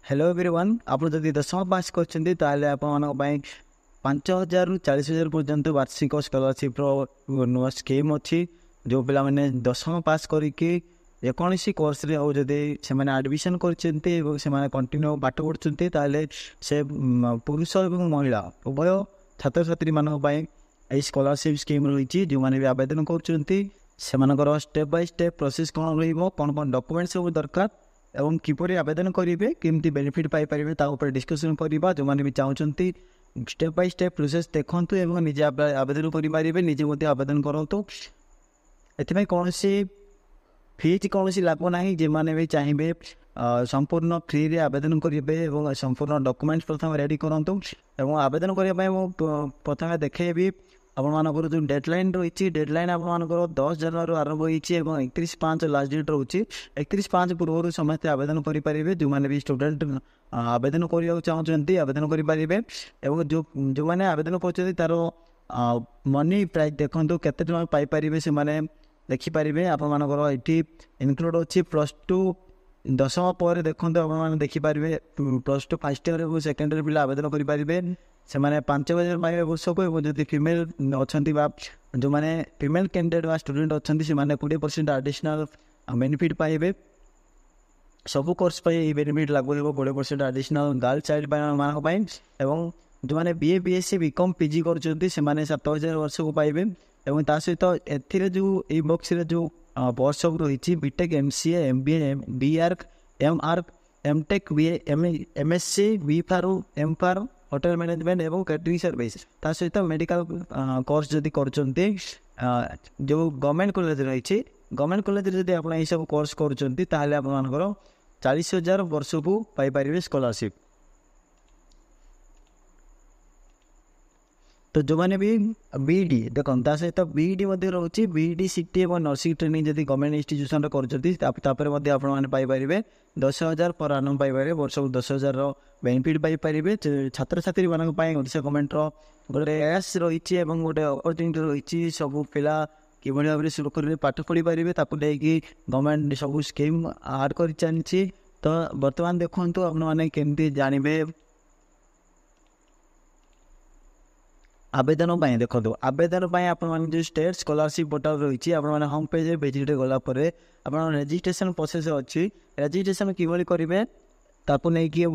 Hello everyone आप जदि दशम पास करछन्ती ताले आपण 5,000 रु 40,000 पर्यंत वार्षिक स्कॉलरशिप नुआ स्कीम अच्छी जो पिला माने दशम पास करके जेकोसी कोर्स रे हो जदि से एडमिशन करछन्ती से कंटिन्यू पाठ पढ़ुछन्ती ताले से पुरुष और महिला उभय छात्र छात्री मानक पई ए स्कॉलरशिप स्कीम रही जो माने भी आवेदन करछन्ती सेमानकर स्टेप बाय स्टेप प्रोसेस कौन रहिबो कौन डॉक्यूमेंट सब दरकार एवं किपरि आवेदन करेंगे केमती बेनिफिट पाइपर ताऊपर डिस्कसन करवा जो मैंने भी चाहते स्टेप बाय स्टेप प्रोसेस देखूँ एवं निजे आवेदन करेंगे निजे आवेदन करूँ एथि कौन फीज कौन लाभ ना जो मैंने भी चाहिए संपूर्ण फ्री रे आवेदन करेंगे संपूर्ण डॉक्यूमेंट्स प्रथम रेडी करूँ एवं आवेदन करने प्रथम देखेबी आपर जो डेडलाइन रही डेडलाइन आपर 10 जनवरी आरंभ होती 31/5 लास्ट डेट रोचे 31/5 पूर्व समस्त आवेदन करेंगे जो मैंने भी स्टूडेंट आवेदन करने चाहते आवेदन करेंगे और जो मैंने आवेदन कर तार मनी प्राइस देखो केते टका पाइपर से मैंने देखिपारे आपर ये इनक्लूड अच्छी +2 दशम पर देखो आप देखिपारे +2 फर्स्ट ईयर और सेकेंड ईयर पिला आवेदन करेंगे से मैंने 5,000 पाइबे वर्षक और जो फीमेल अच्छा जो मैंने फीमेल कैंडिडेट व स्टूडेंट अच्छा से 20% एडिशनल बेनिफिट पाइबे सब कोर्स बेनिफिट लागू 20% एडिशनल गर्ल चाइल्ड मान एवं जो मैंने BA BSc BCom PG कर 7,000 वर्ष को पाइबे और ता सहित ए जो बॉक्स जो वर्ष सब रही BTech MCA MBA BArc MArc MTech MSc BPharm MPharm hotel management एवं कैटरिंग सर्विस ता सहित मेडिकल कोर्स जदि करछन्ते जो गवर्नमेंट कॉलेज रही गवर्नमेंट कॉलेज जदि आप सब कोर्स करछन्ते ताले आप मानकर 40,000 वर्ष को पाई परिबे स्कॉलरशिप। तो जो मैंने भी बीडी देखो ता सहित बीडी रोचे बीडी सीटी और नर्सिंग ट्रेनिंग जब गवर्नमेंट इंस्टीट्यूशन पाइपर 10,000 पर आनम पाइपर वर्ष को 10,000 बेनिफिट पाइपर छात्र छात्री मानक ओडिशा गवर्नमेंट गोटे एस रही गोटे अपरच्युनिटी रही सब पिला कि भाव में सुरक्षित पाठ पढ़ी पारे ताकि गवर्नमेंट सब स्कीम आड कर चलती। तो बर्तमान देखूँ आपने केमती जानवे आवेदन देखो आवेदन आप जो स्टेट स्कॉलरशिप पोर्टल रही होम पेज विजिट गलापर आप रजिस्ट्रेशन प्रोसेस अच्छी रजिस्ट्रेशन किभली करेंगे ताकू नहीं कि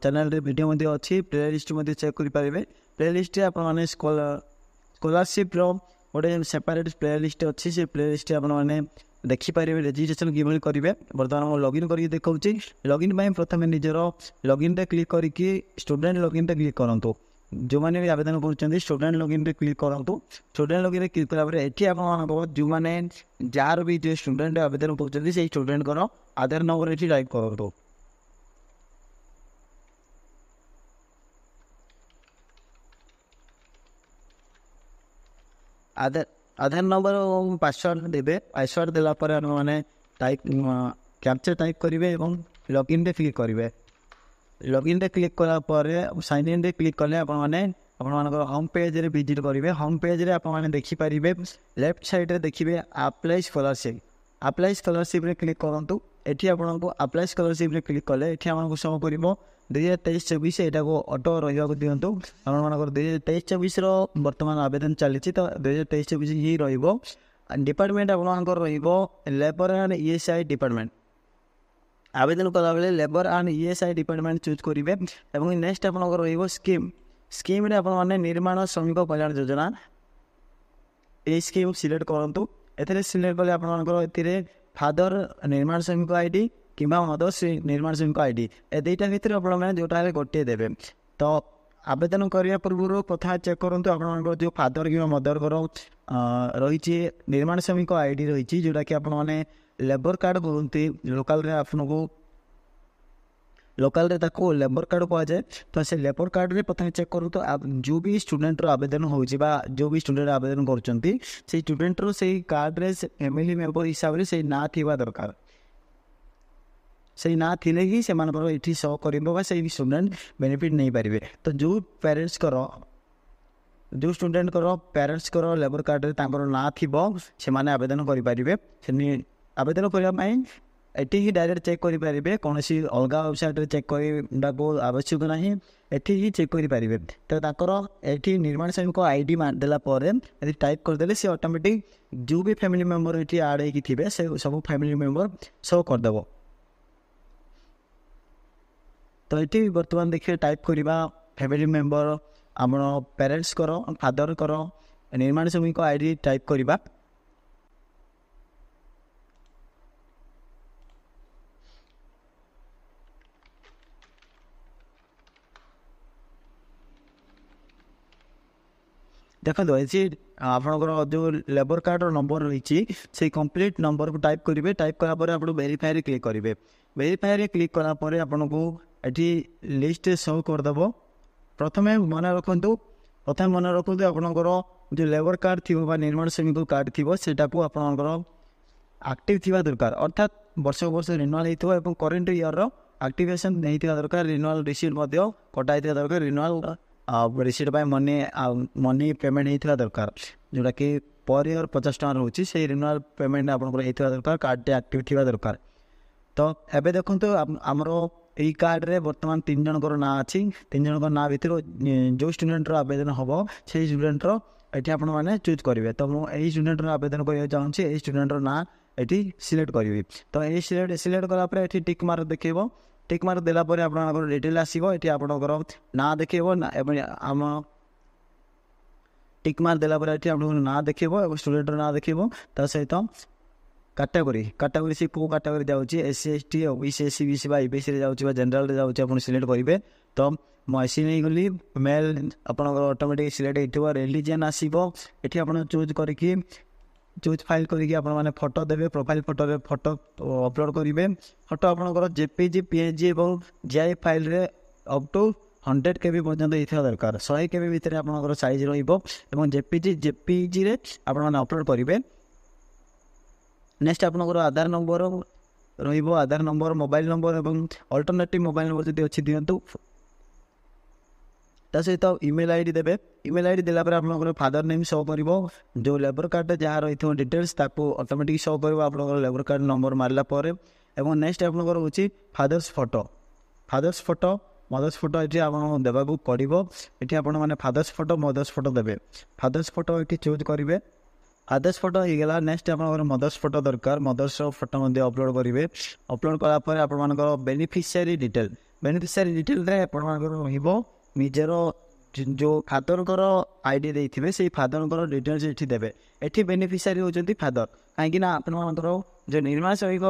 चैनल वीडियो अच्छी प्ले लिस्ट चेक करेंगे प्ले लिस्ट आपने स्कॉलरशिप गोटे सेपरेट प्ले लिस्ट अच्छी से प्ले लिस्ट आपने देखिपारे रजिस्ट्रेशन किभली करेंगे बर्तमान लॉगिन करके देखा लॉगिन प्रथम निजर लॉगिन क्लिक करके स्टूडेंट लॉगिन क्लिक करूँ जो मैंने भी आवेदन कर स्टूडेंट लॉगिन क्लिक करूँ स्टूडेंट लॉगिन क्लिक करापर ये आप जो मैंने जार भी जो स्टूडेंट आवेदन कर स्टूडेंट को आधार नंबर ये टाइप करूँ आधार नंबर पासवर्ड देवे पासवर्ड देलापर मैंने टाइप कैप्चर टाइप करेंगे और लॉगिन क्लिक करेंगे लॉगिन क्लिक कलापर साइन इन क्लिक कले आपने होम पेज रे विजिट करेंगे होम पेज रे आपने देखिपारे लेफ्ट साइड रे देखिए अप्लाई स्कॉलरशिप रे क्लिक करूँ ये आपको अप्लाई स्कॉलरशिप रे क्लिक कले ये आमको सब कर 2023-24 यहाँ को ऑटो रहा दिंतु आपर 2023-24 बर्तमान आवेदन चली तो 2023-24 ही डिपार्टमेंट आपर लेबर एंड ESI डिपार्टमेंट आवेदन कला बेले labour and ESI department choose करेंगे और नेक्स्ट आप स्कीम स्कीम रे आपने निर्माण श्रमिक कल्याण योजना ये स्कीम सिलेक्ट करूँ ए सिलेक्ट कले आप फादर निर्माण श्रमिक ID कि मदर निर्माण श्रमिक ID ए दुईटा भर आप जोटा गोटे देवे। तो आवेदन करने पूर्व प्रथम चेक करूँ आप जो फादर कि मदर रही निर्माण श्रमिक ID रही जोटा कि आपने लेबर कार्ड बोलते लोकल रे आपको लोकल रे लेबर कार्ड कह जाए। तो से लेबर कार्ड रे प्रथम चेक करूँ तो आप जो भी स्टूडेंट आवेदन हो जो भी स्टूडेंट आवेदन कर स्टूडेंट से कार्ड रे फैमिली मेंबर हिसाब से ना थी दरकार से ना थिले ही से ये शो कर स्टूडेंट बेनिफिट नहीं पारे। तो जो पेरेंट्स जो स्टूडेंट पेरेंट्स लेबर कार्ड रे ना थी से आवेदन करेंगे आवेदन करने ଏଠି ହିଁ ଡାଇରେକ୍ଟ ଚେକ୍ କରିପାରିବେ, କୌଣସି ଅଲଗା ୱେବସାଇଟ୍ରେ ଚେକ୍ କରିବାକୁ ଆବଶ୍ୟକ ନାହିଁ, ଏଠି ହିଁ ଚେକ୍ କରିପାରିବେ। ତ ତାଙ୍କର ଏଠି ନିର୍ମାଣ ଶ୍ରମିକ ID ମାରିଦେଲା ପରେ ଏଠି ଟାଇପ୍ କରିଦେଲେ ସେ ଅଟୋମେଟିକ୍ ଯେଉଁ ବି ଫ୍ୟାମିଲି ମେମ୍ବର ଏଠି ଆଡ଼୍ ହେଇକି ଥିବେ ସେ ସବୁ ଫ୍ୟାମିଲି ମେମ୍ବର ଶୋ କରିଦେବ। ତ ଏଠି ବର୍ତ୍ତମାନ ଦେଖିବେ ଟାଇପ୍ କରିବା ଫ୍ୟାମିଲି ମେମ୍ବର ଆମର ପ୍ୟାରେଣ୍ଟସ୍ଙ୍କର ଫାଦରଙ୍କର ନିର୍ମାଣ ଶ୍ରମିକ ID ଟାଇପ୍ କରିବା। ଦେଖନ୍ତୁ ଏଠି ଆପଣଙ୍କର ଯେଉଁ ଲେବର କାର୍ଡ଼ର ନମ୍ବର ରହିଛି ସେଇ କମ୍ପ୍ଲିଟ୍ ନମ୍ବରକୁ ଟାଇପ୍ କରିବେ। ଟାଇପ୍ କଲା ପରେ ଆପଣ ଭେରିଫାଏରେ କ୍ଲିକ୍ କରିବେ। ଭେରିଫାଏରେ କ୍ଲିକ୍ କଲା ପରେ ଆପଣଙ୍କୁ ଏଠି ଲିଷ୍ଟରେ ଶୋ କରିଦେବ। ପ୍ରଥମେ ମନେ ରଖନ୍ତୁ ଆପଣଙ୍କର ଯେଉଁ ଲେବର କାର୍ଡ଼ ଥିବ ବା ନିର୍ମାଣ ଶ୍ରମିକ କାର୍ଡ଼ ଥିବ ସେଇଟାକୁ ଆପଣଙ୍କର ଆକ୍ଟିଭ୍ ଥିବା ଦରକାର, ଅର୍ଥାତ୍ ବର୍ଷକୁ ବର୍ଷ ରିନ୍ୟୁଆଲ୍ ହେଇଥିବ ଏବଂ କରେଣ୍ଟ ଇୟର୍ର ଆକ୍ଟିଭେସନ୍ ନେଇଥିବା ଦରକାର। ରିନ୍ୟୁଆଲ୍ ରିସିପ୍ଟ ମଧ୍ୟ କଟା ହେଇଥିବା ଦରକାର। ରିନ୍ୟୁଆଲ୍ ରିସିପ୍ଟ ପାଇଁ ମନି ପେମେଣ୍ଟ ହେଇଥିବା ଦରକାର, ଯେଉଁଟାକି ପର୍ ଇୟର୍ 50 ଟଙ୍କା ରହୁଛି। ସେଇ ରିନ୍ୟୁଆଲ୍ ପେମେଣ୍ଟ ଆପଣଙ୍କର ହେଇଥିବା ଦରକାର, କାର୍ଡ଼ଟି ଆକ୍ଟିଭ୍ ଥିବା ଦରକାର। ତ ଏବେ ଦେଖନ୍ତୁ ଆମର এই কার্ডরে বর্তমান 3 জনকর না আছে। 3 জনকর না ভিতর যে স্টুডেন্টর আবেদন হব সেই স্টুডেন্টর এটি আপনার মানে চুজ করবে। তো মু এই স্টুডেন্টর আবেদন করা চাহুছি, এই স্টুডেন্টর না এটি সিলেক্ট করবি। তো এই সিলেক্ট কলাপরে এটি টিক মার্ক দেখেব। টিক মার্ক দেলা পরে আপনার ডিটেল আসব। এটি আপনার না দেখেব না এবং আম টিক মার্ক দেলা পরে এটি আপনার না দেখেব এবং স্টুডেন্টর না দেখেব। তা সহিত कैटेगोरी से कौ कैटेगोरी जाऊँगी SC ST OBC SC BC IBC जाऊँगी जनरल जाऊँगी आप सिलेक्ट करेंगे। तो मुझे नहीं गली मेल आप ऑटोमेटिक सिलेक्ट हो। रिलीजन आसो ये आप चूज करके चूज फाइल करके आप फोटो देवे। प्रोफाइल फोटो अपलोड करेंगे। फोटो आपंकर JPG PNG और GIF फाइल रे अप टू 100 KB पर्यटन ये दरकार। 100 KB भितर आपंकर साइज JPG रे आप अपलोड करेंगे। नेक्स्ट आपनकर आधार नंबर रहिबो, आधार नंबर मोबाइल नंबर और अल्टरनेटिव मोबाइल नंबर जदि अच्छी दिंतु। ता सहित ईमेल ID देबे। ईमेल ID देला पर आपनकर फादर नेम शो करिवो। जो लेबर कार्ड जहाँ रही डिटेल्स ताको ऑटोमेटिक शो करिवो आपनकर लेबर कार्ड नंबर मारला परे। एवं नेक्स्ट आपनकर होची फादर्स फोटो मदर्स फोटो ये आप देवाक पड़ो। ये आप फादर्स फोटो मदर्स फोटो देवे। फादर्स फोटो ये चूज करेंगे। फादर्स फोटो हो गला। नेक्स्ट आप मदर्स फोटो दरकार, मदर्स फोटो अपलोड करेंगे। अपलोड कलापर आप बेनिफिशियरी डिटेल रे आप निजर जो फादर ID देते से फादर डिटेल्स ये देवे। ये बेनिफिशियरी होती फादर कहीं आप जो निर्माण श्रमिक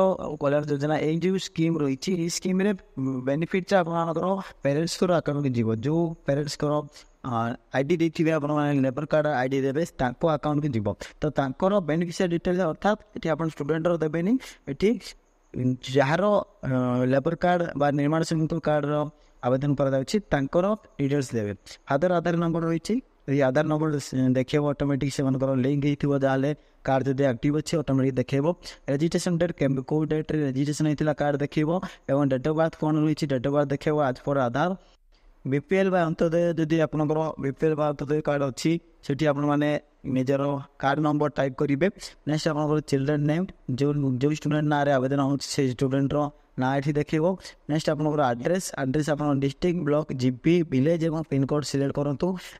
कल्याण योजना ये जो स्कीम रही स्कीम बेनिफिट आपंकर पेरेन्ट्स आकाउंट को जीव। जो पेरेन्ट्स ID देते आप लेबर कार्ड ID देवे अकाउंट को जीव। तो बेनिफिशियरी डिटेल्स अर्थात ये आप स्टूडेंटर देवेनि। ये जार लेबर कार्ड बा निर्माण श्रमिक कार्ड आवेदन कर डिटेल्स देवे। फादर आधार नंबर रही आधार नंबर देखो ऑटोमेटिक से लिंक होता कार्ड जब एक्टिव अच्छे ऑटोमेटिक देखो। रजिस्ट्रेशन डेट कौ डेट रजिस्ट्रेशन होता कार्ड देखो। और डेट ऑफ बर्थ कौन रही डेट ऑफ बर्थ देखो आज पर आधार। BPL बा अंत्योदय जदि आपंकर BPL बा अंत्योदय कार्ड अच्छी से आपने निजर कार्ड नंबर टाइप करेंगे। नेक्स्ट आप चिल्ड्रेन नेम जो स्टूडेंट ना आवेदन हो स्टूडेंटर ना ये देखो। नेक्स्ट आपंकर एड्रेस आप डिस्ट्रिक्ट ब्लॉक GP विलेज और पिन कोड सिलेक्ट करूँ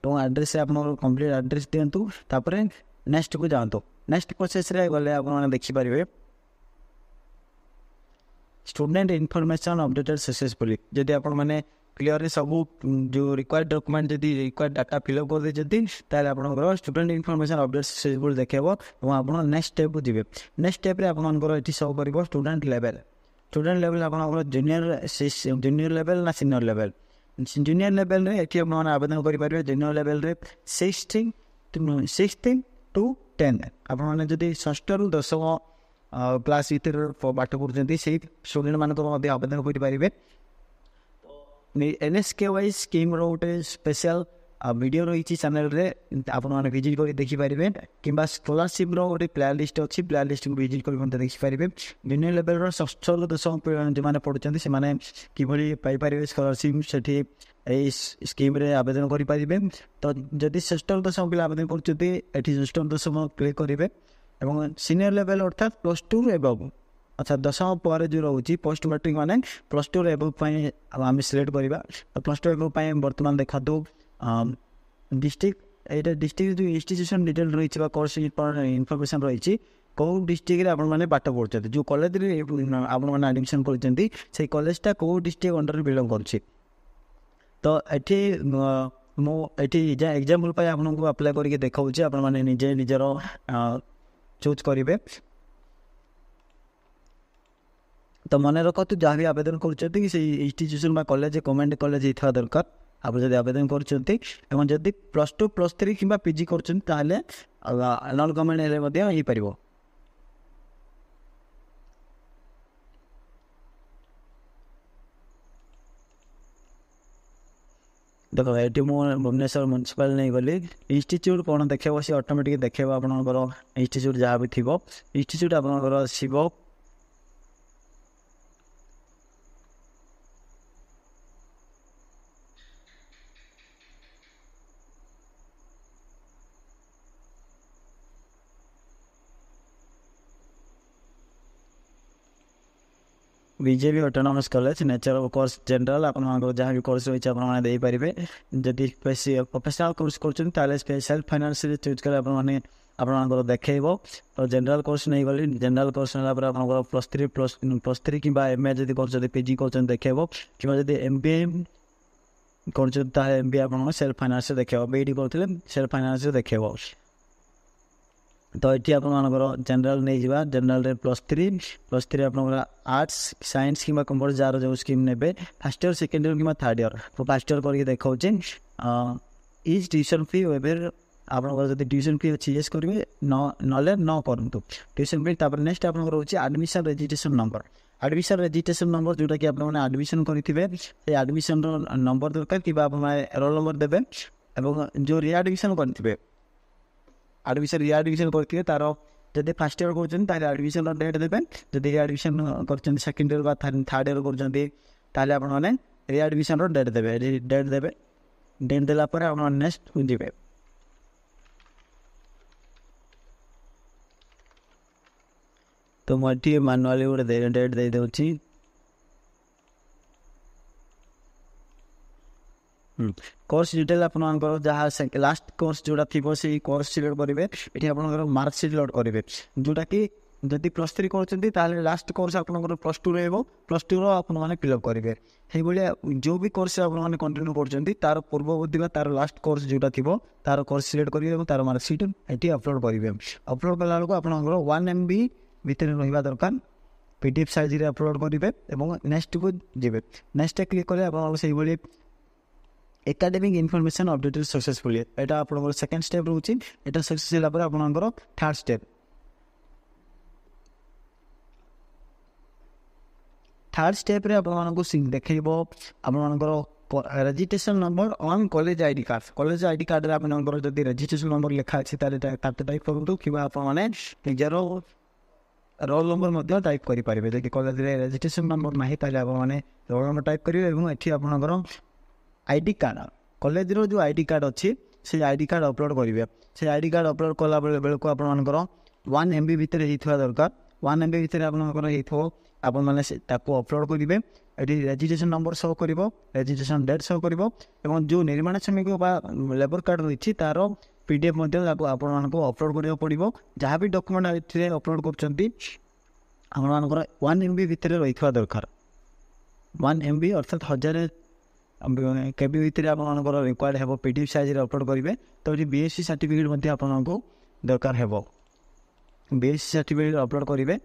और एड्रेस आप कंप्लीट एड्रेस दिंतु। तापर नेक्स्ट को जातु। नेक्स्ट प्रोसेस रे गले आप देखिपारे स्टूडेंट इनफॉरमेशन अपडेटेड सक्सेसफुली। जदि आप क्लियर सब जो रिक्वायर्ड डॉक्यूमेंट जदि रिक्वायर्ड डाटा फिलअप कर देते आप स्टूडेंट इनफॉरमेशन अपडेट सक्सेसफुल देखो और आप नेक्स्ट स्टेप को जी। नेक्स्ट स्टेप आप शो कर स्टूडेंट लेवल आप जूनियर लेवल ना सीनियर लेवल। जूनियर लेवल रे ये आप आवेदन करेंगे। जूनियर लेवल रे 16 to 10 आप षष्ठ रु 10 क्लास भर पाठ पढ़ते से स्टूडेंट मानक आवेदन करेंगे। NSKY स्कीम गोटे स्पेशल वीडियो रही चैनल रे आप विजिट कर देखिपारे कि स्कॉलरशिप गोटे प्ले लिस्ट अच्छी प्ले लिस्ट को विजिट कर देखिपारे। जूनियर लेवल षष्ठ रु 10 जो मैंने पढ़ुं से किभली पाइपर स्कॉलरशिप से स्कीम रे आवेदन करेंगे। तो जदि षष्ठ रु 10 पिला आवेदन कर षष्ठ रु 10 क्लिक करेंगे। और सीनियर लेवल अर्थात +2 एबव अच्छा 10वीं पर जो रोचे पोस्ट मैट्रिक माने प्लस टू एबव आम सिलेक्ट करवा। तो प्लस टू एबव बर्तमान देखा डिस्ट्रिक्ट यहाँ डिस्ट्रिक्ट जो इंस्टीट्यूशन डिटेल रही कोर्स इनफर्मेशन रही कौ डिस्ट्रिक्ट आप बाट पढ़ुं जो कॉलेज आपने आडमिशन कर कॉलेजटा कौ डिस्ट्रिक्ट अंडर बिलंग कर। तो ये एग्जाम्पल आपको अप्लाई करके देखा आपने निजे निजर चूज करेंगे। तो मन रखु जहाँ भी आवेदन कर इंस्टीट्यूशन कॉलेज गवर्नमेंट कॉलेज होता दरकार आप जब आवेदन कर प्लस टू प्लस थ्री कि पीजी कर नॉन गवर्नमेंट हो पार। देखो ये मुझे भुवनेश्वर म्यूनिसिपल नहीं गली इंस्टीट्यूट कौन देखो सी ऑटोमेटिक देखो आपंकर इंस्टीट्यूट जहाँ भी थी इंस्टीट्यूट आपंकर आसो BJP autonomous college nature of course general आप जहाँ भी कोर्स रही है पारे जदि प्रोफेशनल कोर्स कर स्पेशल फाइनेंस चूज कर आप देखो। तो जनरल कोर्स नहीं गली जनरल कोर्स आप प्लस थ्री कि एम ए जब कर पीजी कर देखो कि एम बी ए कर एम बी ए आप सेल्फ फाइनेंस देखो बीडी करते सेल्फ फाइनेंस देखो। तो ये आप जनरल नहीं जावा जनरल प्लस थ्री आप आर्ट्स साइंस कि कमर्स जार जो स्कीम ने फर्स्ट ईयर सेकेंड ईयर कि थर्ड ईयर तो फर्स्ट ईयर करके देखा इज ट्यूशन फी एवं आप ट्यूशन फी अच्छी येस करेंगे ना न करूँ ट्यूशन फी नेक्स्ट आप रोचे admission registration number admission registration number जोटा कि आपने एडमिशन करेंगे एडमिशन नंबर दरकार कि रोल नंबर देवे जो रिएडमिशन करेंगे एडमिशन रिएडमिशन करते तार जब फर्स्ट ईयर कर एडमिशन डेट देवे जब रिएडमिशन कर सेकेंड ईयर थर्ड ईयर कर आपने रिएडमिशन डेट देवे डेट देलापर आप नेक्स्ट जी। तो मुझे मानुआली गोटे डेट दे दूँगी कोर्स डिटेल आपंकर जहाँ लास्ट कोर्स जोड़ा थी से कोर्स सिलेक्ट करेंगे ये आप मार्कसीट लोड करेंगे जोटा कि जदि प्लस थ्री कर लास्ट कोर्स आपंकर प्लस टू प्लस टू आपने फिलअप करेंगे से भाया जो भी कोर्स आपने कंटिन्यू कर तार पूर्ववर्ती तार लास्ट कोर्स जोटा थी तार कोर्स सिलेक्ट करेंगे तार मार्कसीट ये अपलोड करेंगे अपलोड कला बेलू आपंकर 1 MB भितर रहा दरकार PDF साइज अपलोड करेंगे नेक्स्ट को जी नेक्स्ट क्लिक कले आप एकेडमिक इनफॉरमेशन अपडेटेड सक्सेसफुली यहाँ आप सेकेंड स्टेप रोचे यहाँ सक्सेस होगा आपंकर थर्ड स्टेप आपको देखो आपंकर registration number on college ID card आपंकर जब रजिस्ट्रेशन नंबर लिखा अच्छे टाइप करूँ कि आपने निजर रोल नंबर टाइप करेंगे जब कॉलेज रजिस्ट्रेशन नंबर ना आपने रोल नंबर टाइप करेंगे ये आपंकर आईडी कार्ड कॉलेज रो जो आईडी कार्ड अच्छी से आईडी कार्ड अपलोड करेंगे से आईडी कार्ड अपलोड कला बेलू आपंकर 1 MB भितर होता दरकार 1 MB भितर आपने अपलोड करेंगे ये रजिस्ट्रेशन नंबर शो कर रजिस्ट्रेशन डेट शो कर जो निर्माण श्रमिक लेबर कार्ड रही तार PDF आपको अपलोड करा पड़ो जहाँ भी डॉक्यूमेंट अपलोड कर 1 MB भितर रही दरकार 1 MB अर्थात 1000 केबी भितर आपंकर रिक्वायर्ड है PDF साइज अपलोड करेंगे। तो ये BSc सर्टिफिकेट आपको दरकार है BSc सर्टिफिकेट अपलोड करेंगे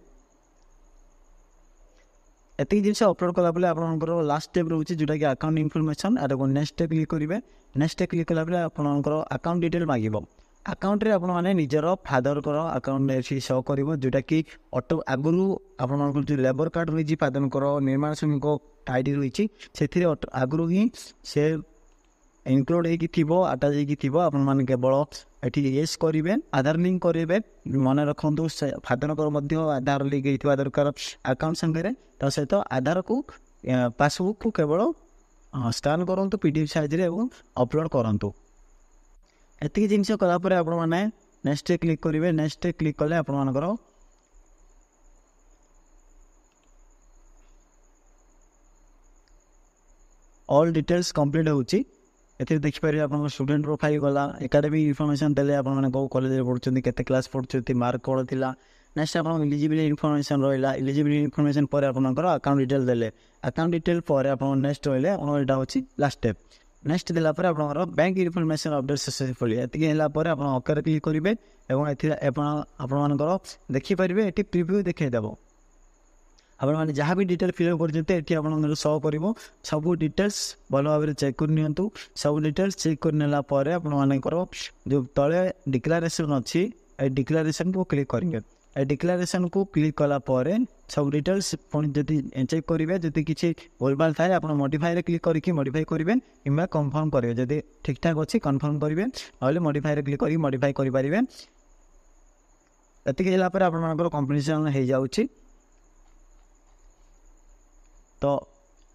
एतिक जिन अपलोड कला आपंकर लास्ट स्टेप रोचे जोटा कि अकाउंट इनफॉरमेशन आगे नेक्स्ट क्लिक करेंगे नेक्स्ट क्लिक कला आपंकर अकाउंट डिटेल मांग अकाउंट आपने निजर फादर अकाउंट शो कर जोटा कि ऑटो आगुरी आप जो लेबर कार्ड रही फादर निर्माण श्रमिक आईडी रही से आगुरी ही से इनक्लूड हो अटाच होने केवल ये येस करेंगे आधार लिंक करेंगे मन रखु फादर आधार लिंक होता दरकार अकाउंट संगे सहित आधार को पासबुक को केवल स्कान करूँ PDF साइज अपलोड करूँ एतिक जिन कलापर आपने नेक्स्ट क्लिक करेंगे नेक्स्ट क्लिक कले आपर ऑल डिटेल्स कंप्लीट होची एथे देखिपारे आपन स्टूडेंट प्रोफाइल गला एकेडमी इन्फॉर्मेशन देले आपन माने को कॉलेज रे पढुचंती केते क्लास पढुचंती मार्क कोड थिला नेक्स्ट आपन एलिजिबिलिटी इन्फॉर्मेशन रहिला एलिजिबिलिटी इन्फॉर्मेशन पर आपनकर अकाउंट डिटेल देले अकाउंट डिटेल पर आपन नेक्स्ट होइले आपन एटा होची लास्ट स्टेप नेक्स्ट देला पर आपनकर बैंक इन्फॉर्मेशन अपडेट सक्सेसफुली एतिके होला पर आपन ओके क्लिक करिवे एवं एथि आपन मानकर देखि परिबे एटी प्रीव्यू देखाइ देबो आपण माने जहाँ भी डिटेल फिल करते ये आप शो कर सब डिटेल्स भल भाव चेक कर सब डिटेल्स चेक कर आपर जो तले डिक्लेरेशन अच्छी डिक्लेरेशन को क्लिक करेंगे डिक्लेरेशन को क्लिक कलापर सब डिटेल्स पुणी जदि चेक करेंगे जदि किसी भूलभाल थाए आप मॉडिफाई क्लिक करके मॉडिफाई करेंगे कि कन्फर्म करेंगे जदि ठीक ठाक अच्छी कन्फर्म करेंगे ना मॉडिफाई क्लिक कर मॉडिफाई करेंगे ये आप कंप्लीशन हो जाऊँगी तो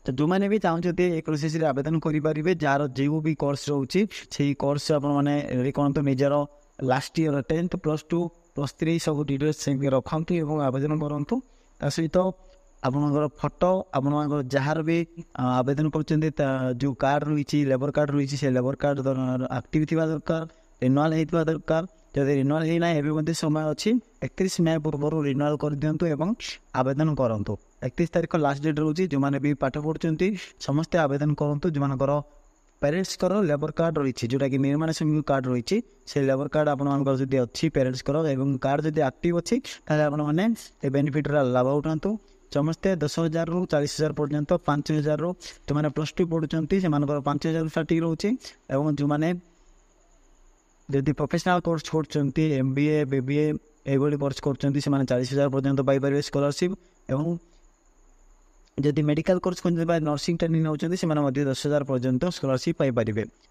जो मैंने भी चाहते ये प्रोसेस आवेदन करेंगे जार जो भी कोर्स रोचे से कोर्स आपने कौन तो निजर लास्ट ईयर 10th +2 +3 सब डिटेल्स रखते और आवेदन करूँ ता सहित आपणकर फोटो आप जार भी आवेदन कर जो कार्ड रही लेबर कार्ड रही से लेबर कार्ड एक्टिव थी दरकार रिन्यूअल होता दरकार जब रिन्यूअल होना एवं समय अच्छी 31 मई पूर्व रिन्यूअल कर दिंतु एवं आवेदन करूँ 31 तारीख लास्ट डेट रोचे जो मैंने भी पाठ पढ़ुं समस्ते आवेदन करूँ जो मानकर पेरेंट्स लेबर कार्ड रही जोटा कि निर्माण श्रमिक कार्ड रही से लेबर कार्ड आपंकर अच्छी पेरेंट्स कार्ड जब एक्टिव अच्छी आपने बेनिफिट लाभ उठातु समस्ते 10,000 रू 40,000 पर्यंत 5,000 रू जो मैंने +2 पढ़ुं से 5,000 स्टार्टिंग रोचे और जो मैंने जदि प्रोफेशनल कोर्स कर MBA BBA ये कोर्स कर 40,000 पर्यंत पाइपर स्कॉलरशिप एवं जदि मेडिकल कोर्स नर्सिंग ट्रेनिंग नौकरी से 10,000 पर्यंत स्कॉलरशिप पाइपर